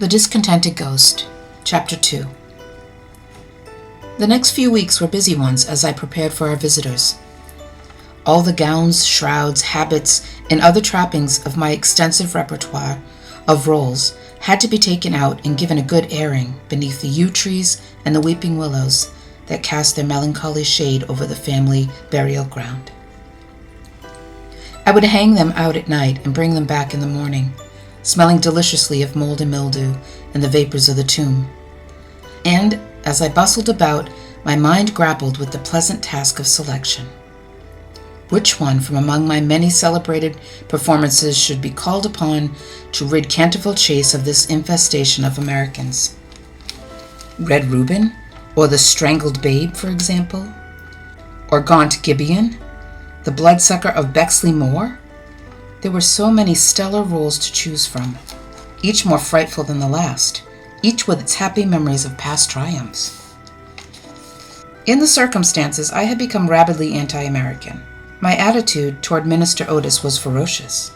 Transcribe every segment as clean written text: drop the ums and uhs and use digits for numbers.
The Discontented Ghost, Chapter 2. The next few weeks were busy ones as I prepared for our visitors. All the gowns, shrouds, habits, and other trappings of my extensive repertoire of roles had to be taken out and given a good airing beneath the yew trees and the weeping willows that cast their melancholy shade over the family burial ground. I would hang them out at night and bring them back in the morning, smelling deliciously of mold and mildew and the vapors of the tomb. And as I bustled about, my mind grappled with the pleasant task of selection. Which one from among my many celebrated performances should be called upon to rid Canterville Chase of this infestation of Americans? Red Reuben, or the Strangled Babe, for example? Or Gaunt Gibeon, the bloodsucker of Bexley Moor? There were so many stellar roles to choose from, each more frightful than the last, each with its happy memories of past triumphs. In the circumstances, I had become rabidly anti-American. My attitude toward Minister Otis was ferocious.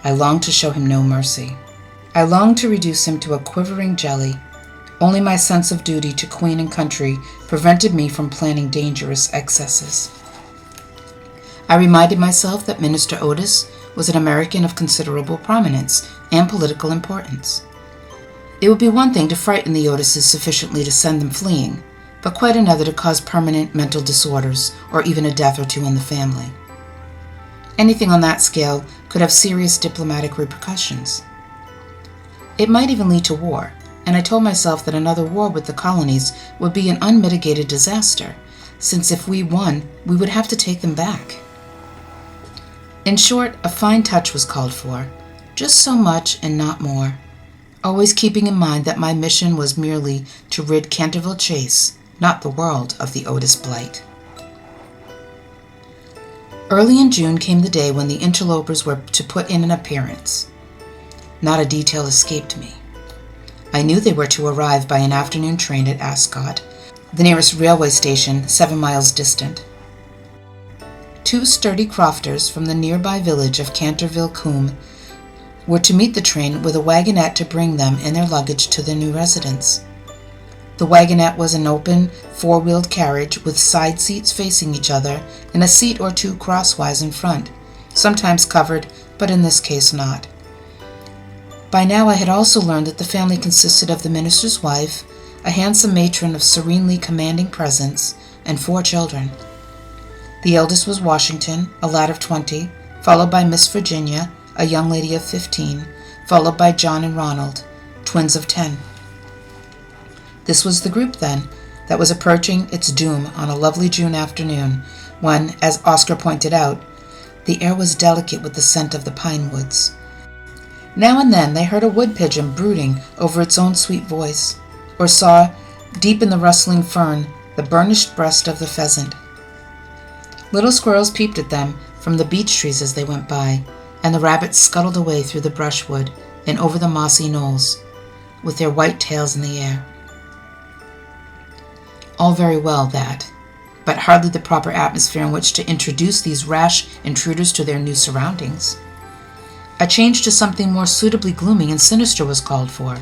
I longed to show him no mercy. I longed to reduce him to a quivering jelly. Only my sense of duty to Queen and country prevented me from planning dangerous excesses. I reminded myself that Minister Otis was an American of considerable prominence and political importance. It would be one thing to frighten the Otises sufficiently to send them fleeing, but quite another to cause permanent mental disorders or even a death or two in the family. Anything on that scale could have serious diplomatic repercussions. It might even lead to war, and I told myself that another war with the colonies would be an unmitigated disaster, since if we won, we would have to take them back. In short, a fine touch was called for, just so much and not more, always keeping in mind that my mission was merely to rid Canterville Chase, not the world, of the Otis blight. Early in June came the day when the interlopers were to put in an appearance. Not a detail escaped me. I knew they were to arrive by an afternoon train at Ascot, the nearest railway station 7 miles distant. 2 sturdy crofters from the nearby village of Canterville were to meet the train with a wagonette to bring them and their luggage to their new residence. The wagonette was an open, 4-wheeled carriage with side seats facing each other and a seat or two crosswise in front, sometimes covered, but in this case not. By now I had also learned that the family consisted of the minister's wife, a handsome matron of serenely commanding presence, and 4 children. The eldest was Washington, a lad of 20, followed by Miss Virginia, a young lady of 15, followed by John and Ronald, twins of 10. This was the group, then, that was approaching its doom on a lovely June afternoon when, as Oscar pointed out, the air was delicate with the scent of the pine woods. Now and then they heard a wood pigeon brooding over its own sweet voice, or saw, deep in the rustling fern, the burnished breast of the pheasant. Little squirrels peeped at them from the beech trees as they went by, and the rabbits scuttled away through the brushwood and over the mossy knolls, with their white tails in the air. All very well, that, but hardly the proper atmosphere in which to introduce these rash intruders to their new surroundings. A change to something more suitably gloomy and sinister was called for,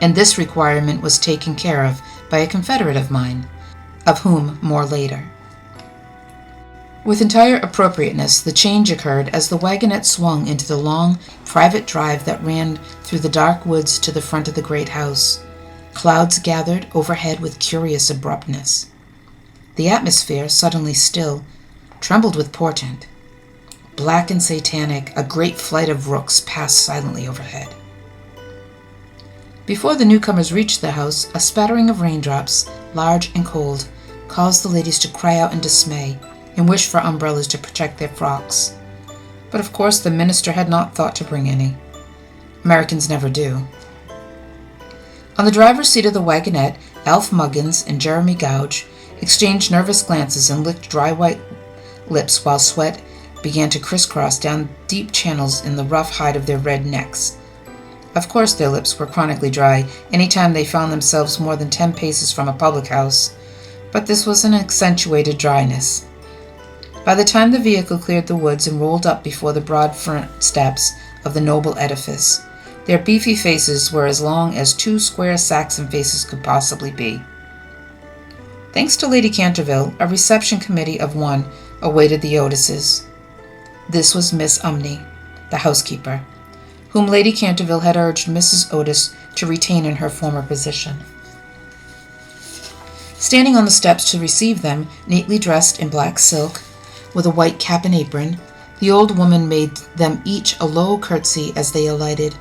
and this requirement was taken care of by a confederate of mine, of whom more later. With entire appropriateness, the change occurred as the wagonette swung into the long, private drive that ran through the dark woods to the front of the great house. Clouds gathered overhead with curious abruptness. The atmosphere, suddenly still, trembled with portent. Black and satanic, a great flight of rooks passed silently overhead. Before the newcomers reached the house, a spattering of raindrops, large and cold, caused the ladies to cry out in dismay and wish for umbrellas to protect their frocks. But of course the minister had not thought to bring any. Americans never do. On the driver's seat of the wagonette, Alf Muggins and Jeremy Gouge exchanged nervous glances and licked dry white lips while sweat began to crisscross down deep channels in the rough hide of their red necks. Of course their lips were chronically dry any time they found themselves more than 10 paces from a public house, but this was an accentuated dryness. By the time the vehicle cleared the woods and rolled up before the broad front steps of the noble edifice, Their beefy faces were as long as 2 square Saxon faces could possibly be. Thanks to Lady Canterville, a reception committee of 1 awaited the Otises. This was Miss Umney, the housekeeper, whom Lady Canterville had urged Mrs. Otis to retain in her former position. Standing on the steps to receive them, neatly dressed in black silk, with a white cap and apron, the old woman made them each a low curtsy as they alighted,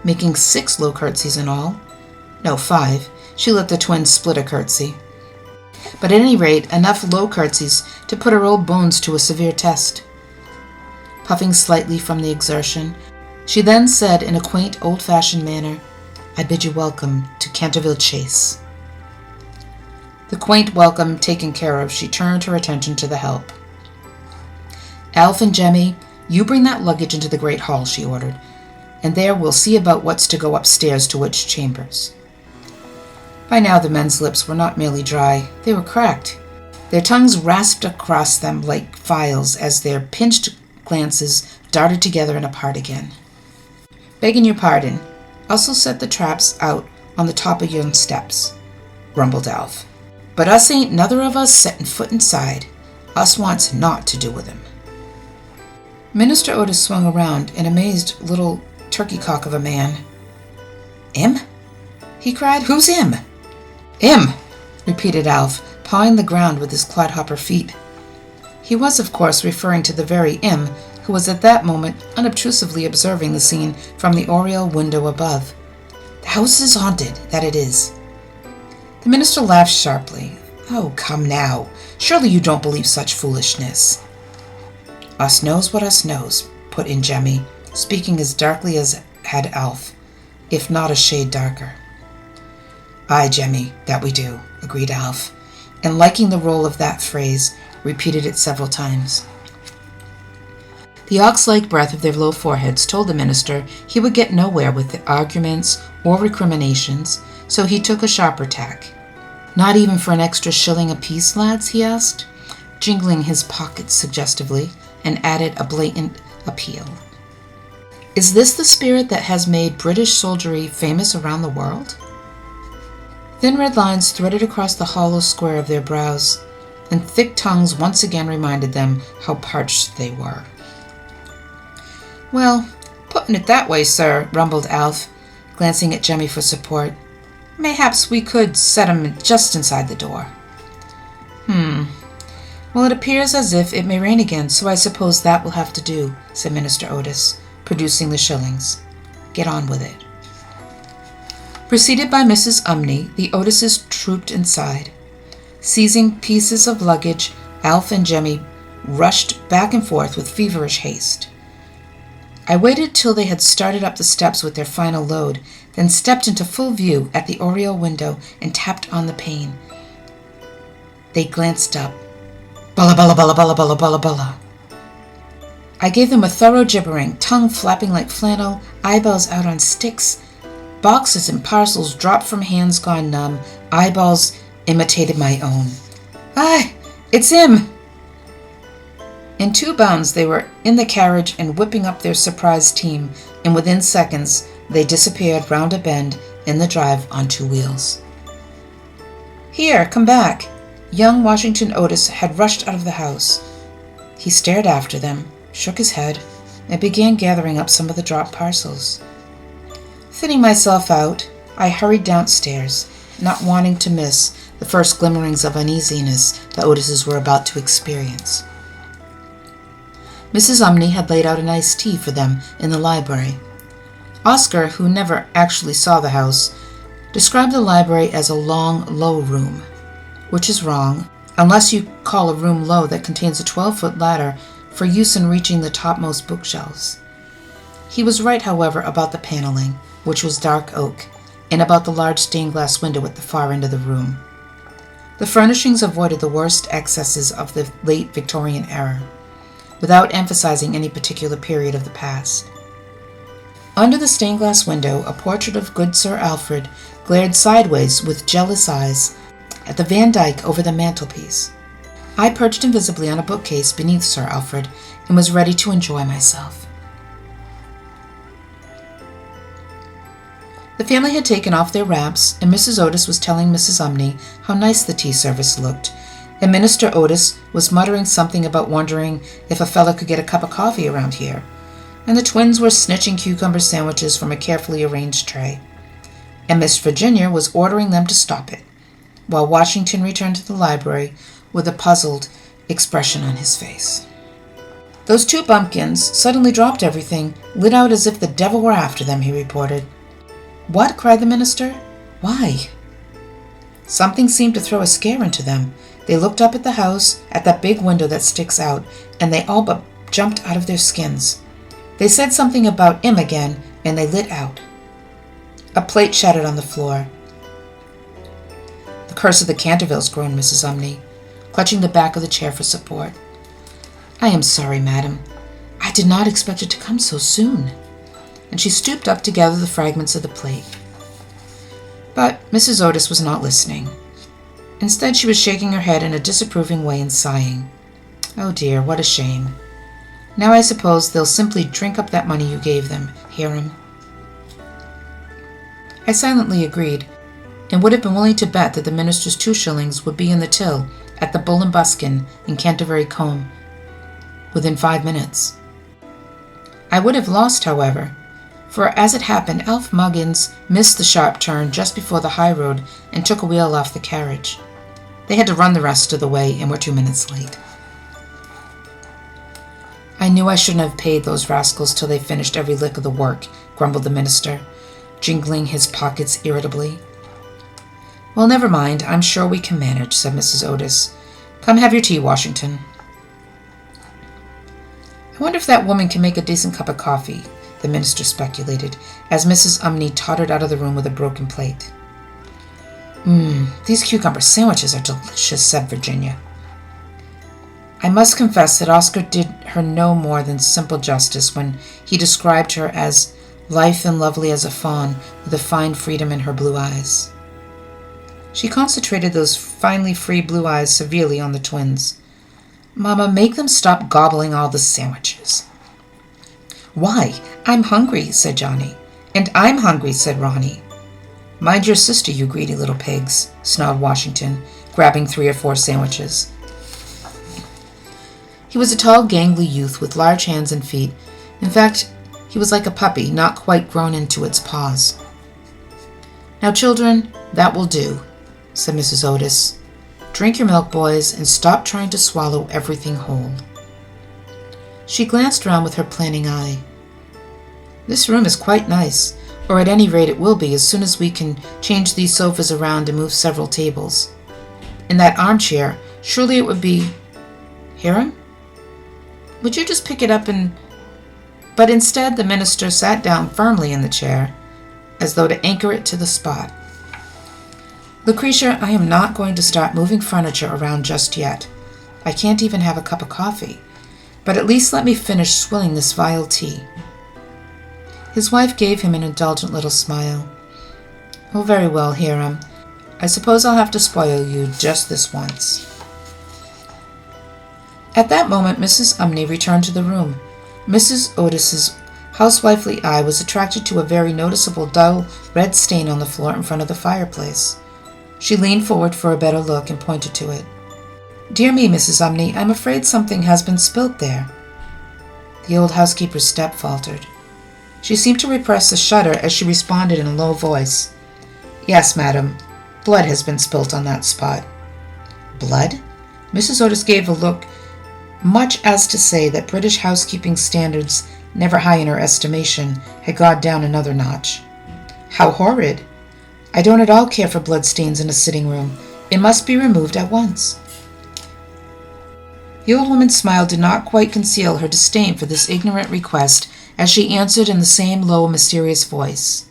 making 6 low curtsies in all. No, 5. She let the twins split a curtsy. But at any rate, enough low curtsies to put her old bones to a severe test. Puffing slightly from the exertion, she then said in a quaint, old-fashioned manner, "I bid you welcome to Canterville Chase." The quaint welcome taken care of, she turned her attention to the help. "Alf and Jemmy, you bring that luggage into the great hall," she ordered, "and there we'll see about what's to go upstairs to which chambers." By now the men's lips were not merely dry, they were cracked. Their tongues rasped across them like files as their pinched glances darted together and apart again. "Begging your pardon, also set the traps out on the top of yon steps," grumbled Alf. "But us ain't nother of us setting foot inside. Us wants naught to do with him." Minister Otis swung around, an amazed little turkey-cock of a man. "Him?" he cried. "Who's him?" "Him," repeated Alf, pawing the ground with his clodhopper feet. He was, of course, referring to the very him who was at that moment unobtrusively observing the scene from the oriel window above. "The house is haunted, that it is." The minister laughed sharply. "Oh, come now. Surely you don't believe such foolishness." "Us knows what us knows," put in Jemmy, speaking as darkly as had Alf, if not a shade darker. "Aye, Jemmy, that we do," agreed Alf, and liking the roll of that phrase, repeated it several times. The ox-like breath of their low foreheads told the minister he would get nowhere with the arguments or recriminations, so he took a sharper tack. "Not even for an extra shilling apiece, lads?" he asked, jingling his pockets suggestively, and added a blatant appeal. "Is this the spirit that has made British soldiery famous around the world?" Thin red lines threaded across the hollow square of their brows, and thick tongues once again reminded them how parched they were. "Well, putting it that way, sir," rumbled Alf, glancing at Jemmy for support, "mayhaps we could set 'em just inside the door." Well, it appears as if it may rain again, so I suppose that will have to do," said Minister Otis, producing the shillings. "Get on with it." Preceded by Mrs. Umney, the Otises trooped inside. Seizing pieces of luggage, Alf and Jemmy rushed back and forth with feverish haste. I waited till they had started up the steps with their final load, then stepped into full view at the oriel window and tapped on the pane. They glanced up. "Bulla, bulla, bulla, bulla, bulla, bulla, bulla." I gave them a thorough gibbering, tongue flapping like flannel, eyeballs out on sticks. Boxes and parcels dropped from hands gone numb, eyeballs imitated my own. "Aye, it's him!" In 2 bounds they were in the carriage and whipping up their surprised team, and within seconds they disappeared round a bend in the drive on 2 wheels. "Here, come back!" Young Washington Otis had rushed out of the house. He stared after them, shook his head, and began gathering up some of the dropped parcels. Thinning myself out, I hurried downstairs, not wanting to miss the first glimmerings of uneasiness the Otises were about to experience. Mrs. Umney had laid out an iced tea for them in the library. Oscar, who never actually saw the house, described the library as a long, low room, which is wrong, unless you call a room low that contains a 12-foot ladder for use in reaching the topmost bookshelves. He was right, however, about the paneling, which was dark oak, and about the large stained-glass window at the far end of the room. The furnishings avoided the worst excesses of the late Victorian era, without emphasizing any particular period of the past. Under the stained-glass window, a portrait of good Sir Alfred glared sideways with jealous eyes at the Van Dyck over the mantelpiece. I perched invisibly on a bookcase beneath Sir Alfred and was ready to enjoy myself. The family had taken off their wraps, and Mrs. Otis was telling Mrs. Umney how nice the tea service looked, and Minister Otis was muttering something about wondering if a fella could get a cup of coffee around here, and the twins were snitching cucumber sandwiches from a carefully arranged tray, and Miss Virginia was ordering them to stop it, while Washington returned to the library with a puzzled expression on his face. "Those two bumpkins suddenly dropped everything, lit out as if the devil were after them," he reported. "What?" cried the minister. "Why?" "Something seemed to throw a scare into them. They looked up at the house, at that big window that sticks out, and they all but jumped out of their skins. They said something about 'im again, and they lit out." A plate shattered on the floor. "The curse of the Cantervilles," groaned Mrs. Umney, clutching the back of the chair for support. "I am sorry, madam. I did not expect it to come so soon." And she stooped up to gather the fragments of the plate. But Mrs. Otis was not listening. Instead, she was shaking her head in a disapproving way and sighing. "Oh dear, what a shame. Now I suppose they'll simply drink up that money you gave them, Hiram." I silently agreed, and would have been willing to bet that the minister's 2 shillings would be in the till at the Bull and Buskin in Canterville Combe within 5 minutes. I would have lost, however, for as it happened, Alf Muggins missed the sharp turn just before the high road and took a wheel off the carriage. They had to run the rest of the way and were 2 minutes late. "I knew I shouldn't have paid those rascals till they finished every lick of the work," grumbled the minister, jingling his pockets irritably. "Well, never mind. I'm sure we can manage," said Mrs. Otis. "Come have your tea, Washington." "I wonder if that woman can make a decent cup of coffee," the minister speculated, as Mrs. Umney tottered out of the room with a broken plate. These cucumber sandwiches are delicious," said Virginia. I must confess that Oscar did her no more than simple justice when he described her as lithe and lovely as a fawn, with a fine freedom in her blue eyes. She concentrated those finely free blue eyes severely on the twins. "Mamma, make them stop gobbling all the sandwiches." "Why, I'm hungry," said Johnny. "And I'm hungry," said Ronnie. "Mind your sister, you greedy little pigs," snarled Washington, grabbing 3 or 4 sandwiches. He was a tall, gangly youth with large hands and feet. In fact, he was like a puppy, not quite grown into its paws. "Now, children, that will do," said Mrs. Otis. "Drink your milk, boys, and stop trying to swallow everything whole." She glanced round with her planning eye. "This room is quite nice, or at any rate it will be as soon as we can change these sofas around and move several tables. And that armchair, surely it would be... Hiram? Would you just pick it up and..." But instead the minister sat down firmly in the chair, as though to anchor it to the spot. "Lucretia, I am not going to start moving furniture around just yet. I can't even have a cup of coffee. But at least let me finish swilling this vile tea." His wife gave him an indulgent little smile. "Oh, very well, Hiram. I suppose I'll have to spoil you just this once." At that moment Mrs. Umney returned to the room. Mrs. Otis's housewifely eye was attracted to a very noticeable dull red stain on the floor in front of the fireplace. She leaned forward for a better look and pointed to it. "Dear me, Mrs. Umney, I'm afraid something has been spilt there." The old housekeeper's step faltered. She seemed to repress a shudder as she responded in a low voice. "Yes, madam. Blood has been spilt on that spot." "Blood?" Mrs. Otis gave a look, much as to say that British housekeeping standards, never high in her estimation, had gone down another notch. "How horrid! I don't at all care for bloodstains in a sitting room. It must be removed at once." The old woman's smile did not quite conceal her disdain for this ignorant request as she answered in the same low, mysterious voice.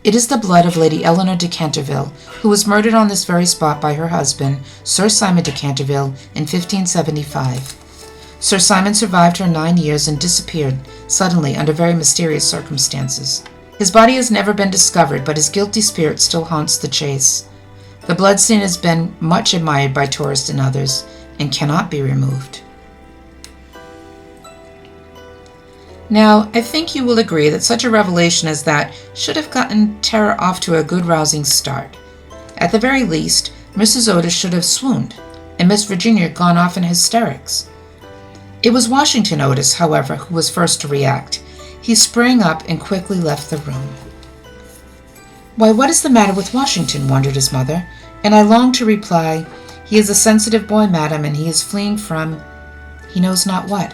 "It is the blood of Lady Eleanor de Canterville, who was murdered on this very spot by her husband, Sir Simon de Canterville, in 1575. Sir Simon survived her 9 years and disappeared suddenly under very mysterious circumstances. His body has never been discovered, but his guilty spirit still haunts the chase. The bloodstain has been much admired by tourists and others, and cannot be removed." Now, I think you will agree that such a revelation as that should have gotten Terror off to a good rousing start. At the very least, Mrs. Otis should have swooned, and Miss Virginia gone off in hysterics. It was Washington Otis, however, who was first to react. He sprang up and quickly left the room. "Why, what is the matter with Washington?" wondered his mother, and I longed to reply, "He is a sensitive boy, madam, and he is fleeing from he knows not what."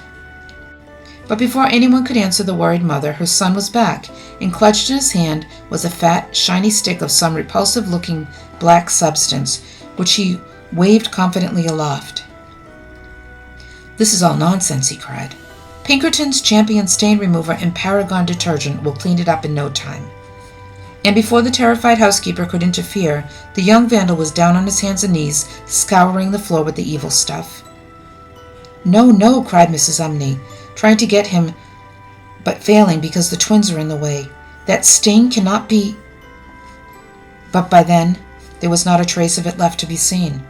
But before anyone could answer the worried mother, her son was back, and clutched in his hand was a fat, shiny stick of some repulsive-looking black substance, which he waved confidently aloft. "This is all nonsense," he cried. "Pinkerton's Champion Stain Remover and Paragon Detergent will clean it up in no time." And before the terrified housekeeper could interfere, the young vandal was down on his hands and knees, scouring the floor with the evil stuff. "No, no," cried Mrs. Umney, trying to get him, but failing because the twins were in the way. "That stain cannot be—" But by then, there was not a trace of it left to be seen.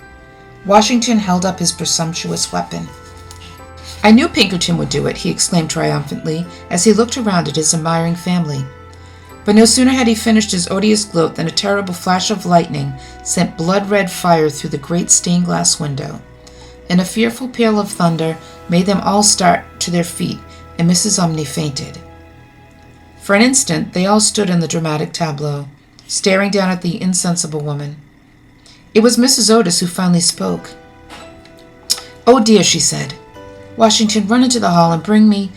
Washington held up his presumptuous weapon. "I knew Pinkerton would do it," he exclaimed triumphantly as he looked around at his admiring family. But no sooner had he finished his odious gloat than a terrible flash of lightning sent blood-red fire through the great stained-glass window, and a fearful peal of thunder made them all start to their feet, and Mrs. Umney fainted. For an instant they all stood in the dramatic tableau, staring down at the insensible woman. It was Mrs. Otis who finally spoke. "Oh dear," she said. "Washington, run into the hall and bring me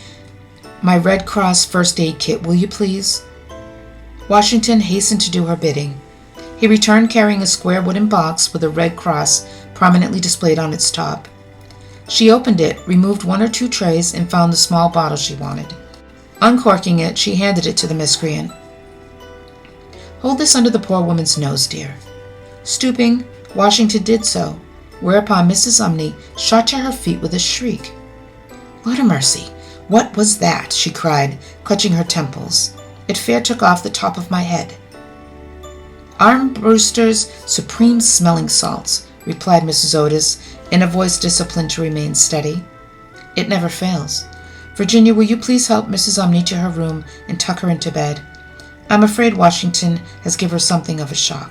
my Red Cross first aid kit, will you please?" Washington hastened to do her bidding. He returned carrying a square wooden box with a red cross prominently displayed on its top. She opened it, removed one or two trays, and found the small bottle she wanted. Uncorking it, she handed it to the miscreant. "Hold this under the poor woman's nose, dear." Stooping, Washington did so, whereupon Mrs. Umney shot to her feet with a shriek. "Lord a mercy, what was that?" she cried, clutching her temples. "It fair took off the top of my head." "Armbruster's Supreme Smelling Salts," replied Mrs. Otis, in a voice disciplined to remain steady. "It never fails. Virginia, will you please help Mrs. Umney to her room and tuck her into bed? I'm afraid Washington has given her something of a shock."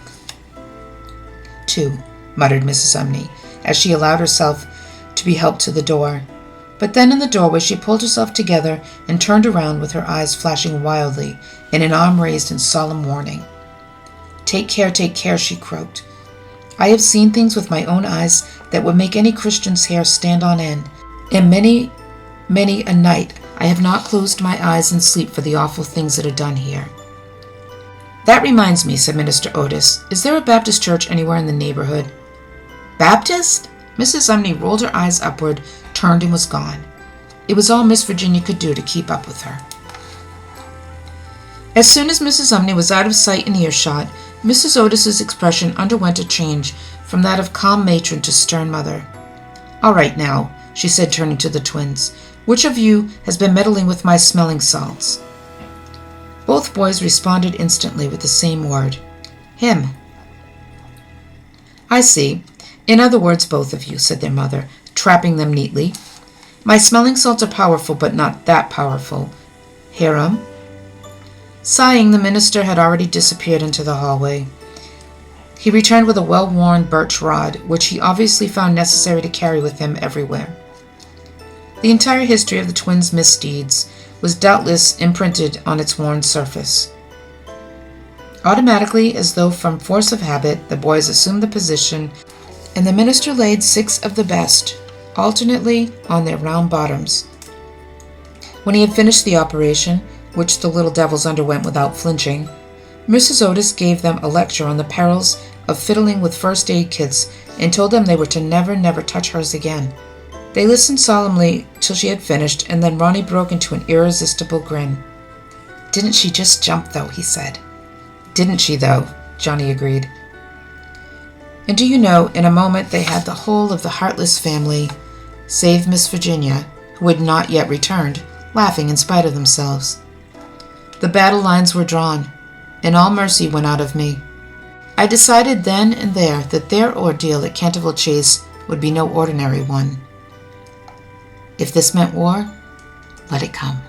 "Two," muttered Mrs. Umney, as she allowed herself to be helped to the door. But then in the doorway she pulled herself together and turned around with her eyes flashing wildly and an arm raised in solemn warning. Take care," she croaked. "I have seen things with my own eyes that would make any Christian's hair stand on end, and many, many a night I have not closed my eyes in sleep for the awful things that are done here." "That reminds me," said Minister Otis. "Is there a Baptist church anywhere in the neighborhood?" "Baptist?" Mrs. Umney rolled her eyes upward, turned, and was gone. It was all Miss Virginia could do to keep up with her. As soon as Mrs. Umney was out of sight and earshot, Mrs. Otis's expression underwent a change from that of calm matron to stern mother. "All right now," she said, turning to the twins. "Which of you has been meddling with my smelling salts?" Both boys responded instantly with the same word. "Him." "I see. In other words, both of you," said their mother, trapping them neatly. "My smelling salts are powerful, but not that powerful. Hiram?" Sighing, the minister had already disappeared into the hallway. He returned with a well-worn birch rod, which he obviously found necessary to carry with him everywhere. The entire history of the twins' misdeeds was doubtless imprinted on its worn surface. Automatically, as though from force of habit, the boys assumed the position, and the minister laid 6 of the best, alternately on their round bottoms. When he had finished the operation, which the little devils underwent without flinching, Mrs. Otis gave them a lecture on the perils of fiddling with first aid kits and told them they were to never touch hers again. They listened solemnly till she had finished, and then Ronnie broke into an irresistible grin. "Didn't she just jump, though?" he said. "Didn't she, though?" Johnny agreed. And do you know, in a moment they had the whole of the heartless family, save Miss Virginia, who had not yet returned, laughing in spite of themselves. The battle lines were drawn, and all mercy went out of me. I decided then and there that their ordeal at Canterville Chase would be no ordinary one. If this meant war, let it come.